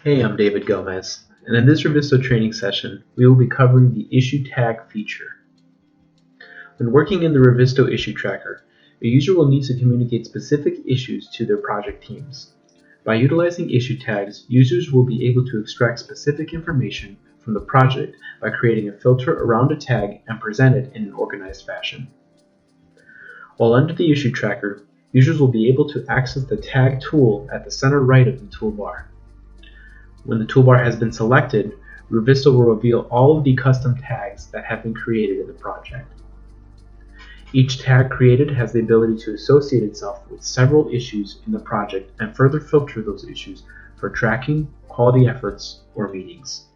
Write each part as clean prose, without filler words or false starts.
Hey, I'm David Gomez, and in this Revizto training session, we will be covering the Issue Tag feature. When working in the Revizto Issue Tracker, a user will need to communicate specific issues to their project teams. By utilizing issue tags, users will be able to extract specific information from the project by creating a filter around a tag and present it in an organized fashion. While under the Issue Tracker, users will be able to access the Tag tool at the center right of the toolbar. When the toolbar has been selected, Revizto will reveal all of the custom tags that have been created in the project. Each tag created has the ability to associate itself with several issues in the project and further filter those issues for tracking, quality efforts, or meetings.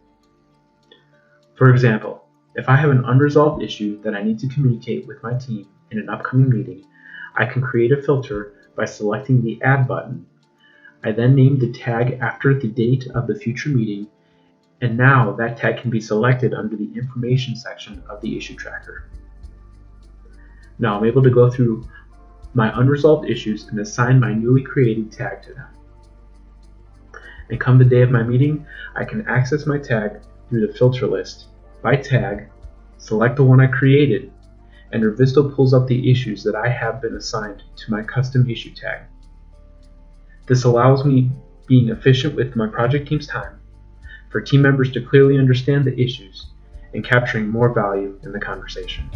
For example, if I have an unresolved issue that I need to communicate with my team in an upcoming meeting, I can create a filter by selecting the Add button. I then name the tag after the date of the future meeting, and now that tag can be selected under the Information section of the Issue Tracker. Now I'm able to go through my unresolved issues and assign my newly created tag to them. And come the day of my meeting, I can access my tag through the filter list by tag, select the one I created, and Revizto pulls up the issues that I have been assigned to my custom issue tag. This allows me being efficient with my project team's time, for team members to clearly understand the issues, and capturing more value in the conversation.